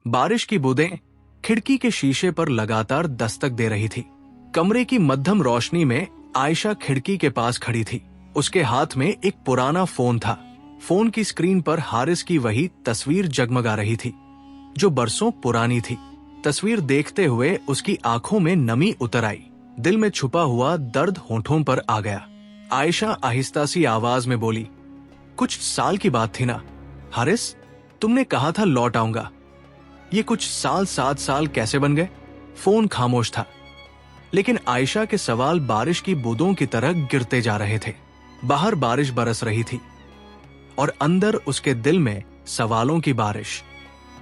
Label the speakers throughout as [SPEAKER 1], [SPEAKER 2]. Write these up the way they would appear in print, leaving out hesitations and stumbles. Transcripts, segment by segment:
[SPEAKER 1] बारिश की बूंदें खिड़की के शीशे पर लगातार दस्तक दे रही थी। कमरे की मध्यम रोशनी में आयशा खिड़की के पास खड़ी थी। उसके हाथ में एक पुराना फोन था। फोन की स्क्रीन पर हारिस की वही तस्वीर जगमगा रही थी जो बरसों पुरानी थी। तस्वीर देखते हुए उसकी आंखों में नमी उतर आई। दिल में छुपा हुआ दर्द होंठों पर आ गया। आयशा आहिस्ता सी आवाज में बोली, कुछ साल की बात थी ना हारिस, तुमने कहा था लौट आऊंगा। ये कुछ साल 7 साल कैसे बन गए? फोन खामोश था, लेकिन आयशा के सवाल बारिश की बूंदों की तरह गिरते जा रहे थे। बाहर बारिश बरस रही थी और अंदर उसके दिल में सवालों की बारिश।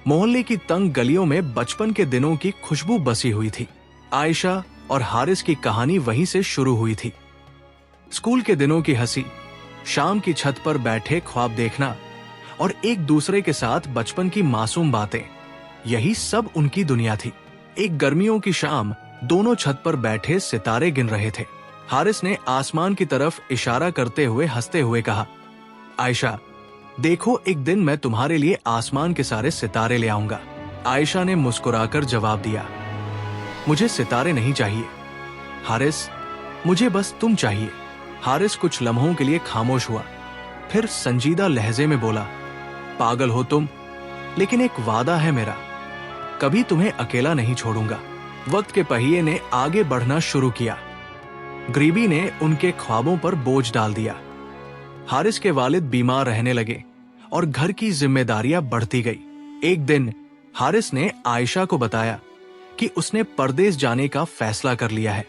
[SPEAKER 1] मोहल्ले की तंग गलियों में बचपन के दिनों की खुशबू बसी हुई थी। आयशा और हारिस की कहानी वहीं से शुरू हुई थी। स्कूल के दिनों की हंसी, शाम की छत पर बैठे ख्वाब देखना और एक दूसरे के साथ बचपन की मासूम बातें, यही सब उनकी दुनिया थी। एक गर्मियों की शाम दोनों छत पर बैठे सितारे गिन रहे थे। हारिस ने आसमान की तरफ इशारा करते हुए हंसते हुए कहा, आयशा देखो, एक दिन मैं तुम्हारे लिए आसमान के सारे सितारे ले आऊंगा। आयशा ने मुस्कुराकर जवाब दिया, मुझे सितारे नहीं चाहिए हारिस, मुझे बस तुम चाहिए। हारिस कुछ लम्हों के लिए खामोश हुआ, फिर संजीदा लहजे में बोला, पागल हो तुम, लेकिन एक वादा है मेरा, कभी तुम्हें अकेला नहीं छोड़ूंगा। वक्त के पहिए ने आगे बढ़ना शुरू किया। गरीबी ने उनके ख्वाबों पर बोझ डाल दिया। हारिस के वालिद बीमार रहने लगे और घर की जिम्मेदारियां बढ़ती गई। एक दिन हारिस ने आयशा को बताया कि उसने परदेस जाने का फैसला कर लिया है।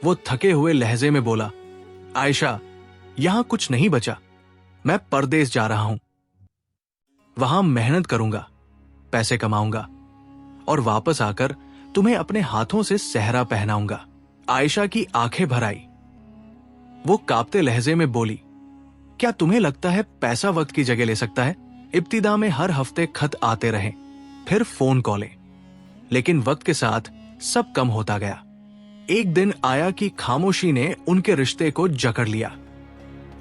[SPEAKER 1] वो थके हुए लहजे में बोला, आयशा यहां कुछ नहीं बचा, मैं परदेस जा रहा हूं। वहां मेहनत करूंगा, पैसे कमाऊंगा और वापस आकर तुम्हें अपने हाथों से सेहरा पहनाऊंगा। आयशा की आंखें भर आई। वो कांपते लहजे में बोली, क्या तुम्हें लगता है पैसा वक्त की जगह ले सकता है? इब्तिदा में हर हफ्ते खत आते रहे, फिर फोन कॉलें, लेकिन वक्त के साथ सब कम होता गया। एक दिन आया कि खामोशी ने उनके रिश्ते को जकड़ लिया।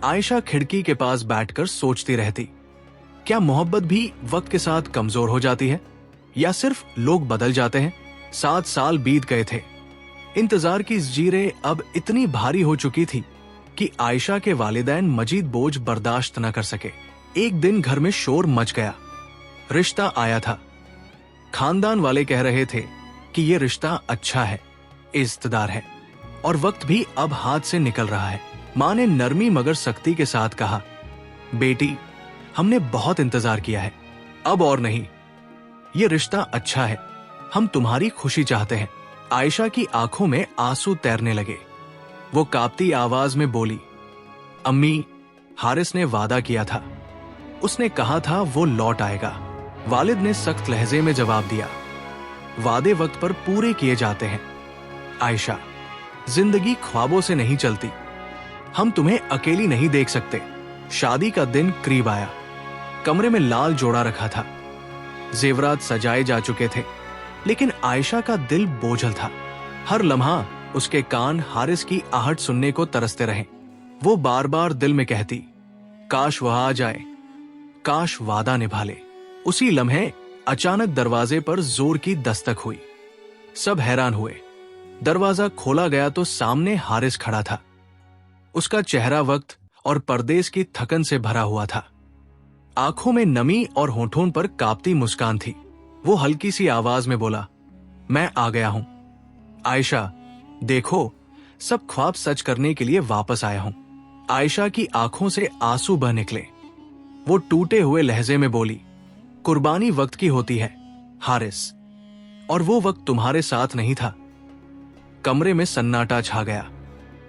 [SPEAKER 1] आयशा खिड़की के पास बैठकर सोचती रहती, क्या मोहब्बत भी वक्त के साथ कमजोर हो जाती है या सिर्फ लोग बदल जाते हैं? 7 साल बीत गए थे। इंतजार की जंजीरें अब इतनी भारी हो चुकी थी कि आयशा के वालिदैन मजीद बोझ बर्दाश्त न कर सके। एक दिन घर में शोर मच गया। रिश्ता आया था। खानदान वाले कह रहे थे कि ये रिश्ता अच्छा है, इज्जतदार है और वक्त भी अब हाथ से निकल रहा है। मां ने नरमी मगर सख्ती के साथ कहा, बेटी हमने बहुत इंतजार किया है, अब और नहीं, ये रिश्ता अच्छा है, हम तुम्हारी खुशी चाहते हैं। आयशा की आंखों में आंसू तैरने लगे। वो कांपती आवाज में बोली, अम्मी हारिस ने वादा किया था, उसने कहा था वो लौट आएगा। वालिद ने सख्त लहजे में जवाब दिया, वादे वक्त पर पूरे किए जाते हैं। आयशा जिंदगी ख्वाबों से नहीं चलती, हम तुम्हें अकेली नहीं देख सकते। शादी का दिन करीब आया। कमरे में लाल जोड़ा रखा था, जेवरात सजाए जा चुके थे, लेकिन आयशा का दिल बोझल था। हर लम्हा उसके कान हारिस की आहट सुनने को तरसते रहे। वो बार बार दिल में कहती, काश वह आ जाए, काश वादा निभा ले। उसी लम्हे अचानक दरवाजे पर जोर की दस्तक हुई। सब हैरान हुए। दरवाजा खोला गया तो सामने हारिस खड़ा था। उसका चेहरा वक्त और परदेस की थकन से भरा हुआ था। आंखों में नमी और होठों पर कांपती मुस्कान थी। वो हल्की सी आवाज में बोला, मैं आ गया हूं। आयशा देखो, सब ख्वाब सच करने के लिए वापस आया हूं। आयशा की आंखों से आंसू बह निकले। वो टूटे हुए लहजे में बोली, कुर्बानी वक्त की होती है हारिस, और वो वक्त तुम्हारे साथ नहीं था। कमरे में सन्नाटा छा गया।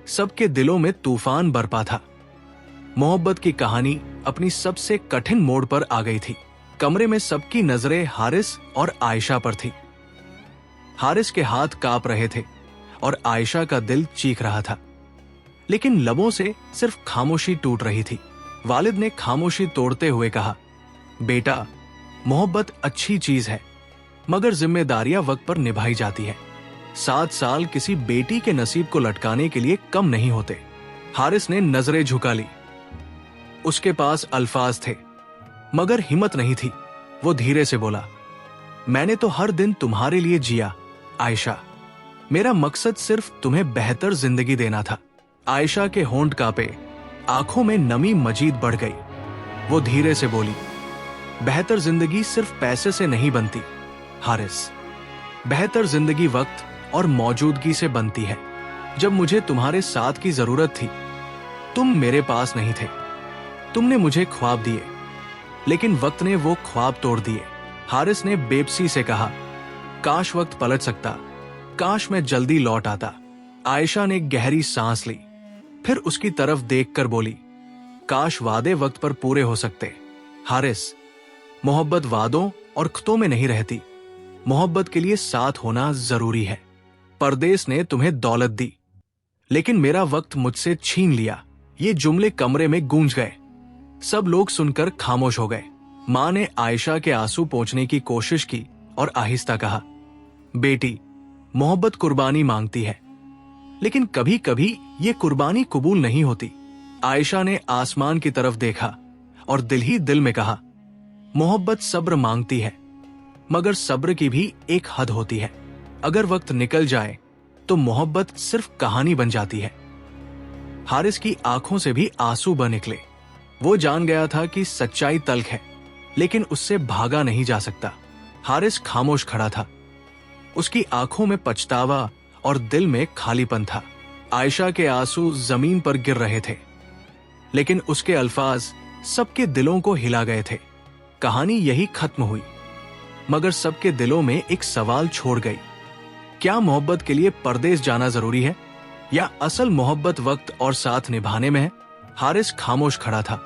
[SPEAKER 1] सबके दिलों में तूफान बरपा था। मोहब्बत की कहानी अपनी सबसे कठिन मोड़ पर आ गई थी। कमरे में सबकी नजरें हारिस और आयशा पर थी। हारिस के हाथ कांप रहे थे और आयशा का दिल चीख रहा था, लेकिन लबों से सिर्फ खामोशी टूट रही थी। वालिद ने खामोशी तोड़ते हुए कहा, बेटा मोहब्बत अच्छी चीज है, मगर जिम्मेदारियां वक्त पर निभाई जाती है। 7 साल किसी बेटी के नसीब को लटकाने के लिए कम नहीं होते। हारिस ने नजरें झुका ली। उसके पास अल्फाज थे, मगर हिम्मत नहीं थी। वो धीरे से बोला, मैंने तो हर दिन तुम्हारे लिए जिया आयशा। मेरा मकसद सिर्फ तुम्हें बेहतर जिंदगी देना था। आयशा के होंठ कांपे, आंखों में नमी मजीद बढ़ गई। वो धीरे से बोली, बेहतर जिंदगी सिर्फ पैसे से नहीं बनती हारिस। बेहतर जिंदगी वक्त और मौजूदगी से बनती है। जब मुझे तुम्हारे साथ की जरूरत थी, तुम मेरे पास नहीं थे। तुमने मुझे ख्वाब दिए, लेकिन वक्त ने वो ख्वाब तोड़ दिए। हारिस ने बेबसी से कहा, काश वक्त पलट सकता, काश मैं जल्दी लौट आता। आयशा ने गहरी सांस ली, फिर उसकी तरफ देखकर बोली, काश वादे वक्त पर पूरे हो सकते। हारिस, मोहब्बत वादों और ख्तों में नहीं रहती। मोहब्बत के लिए साथ होना जरूरी है। परदेस ने तुम्हें दौलत दी, लेकिन मेरा वक्त मुझसे छीन लिया। ये जुमले कमरे में गूंज गए। सब लोग सुनकर खामोश हो गए। मां ने आयशा के आंसू पोंछने की कोशिश की और आहिस्ता कहा, बेटी, मोहब्बत कुर्बानी मांगती है, लेकिन कभी कभी ये कुर्बानी कबूल नहीं होती। आयशा ने आसमान की तरफ देखा और दिल ही दिल में कहा, मोहब्बत सब्र मांगती है, मगर सब्र की भी एक हद होती है। अगर वक्त निकल जाए तो मोहब्बत सिर्फ कहानी बन जाती है। हारिस की आंखों से भी आंसू बह निकले। वो जान गया था कि सच्चाई तल्ख है, लेकिन उससे भागा नहीं जा सकता। हारिस खामोश खड़ा था। उसकी आंखों में पछतावा और दिल में खालीपन था। आयशा के आंसू जमीन पर गिर रहे थे, लेकिन उसके अल्फाज सबके दिलों को हिला गए थे। कहानी यही खत्म हुई, मगर सबके दिलों में एक सवाल छोड़ गई, क्या मोहब्बत के लिए परदेस जाना जरूरी है, या असल मोहब्बत वक्त और साथ निभाने में है? हारिस खामोश खड़ा था।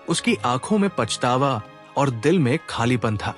[SPEAKER 1] उसकी आंखों में पछतावा और दिल में खालीपन था।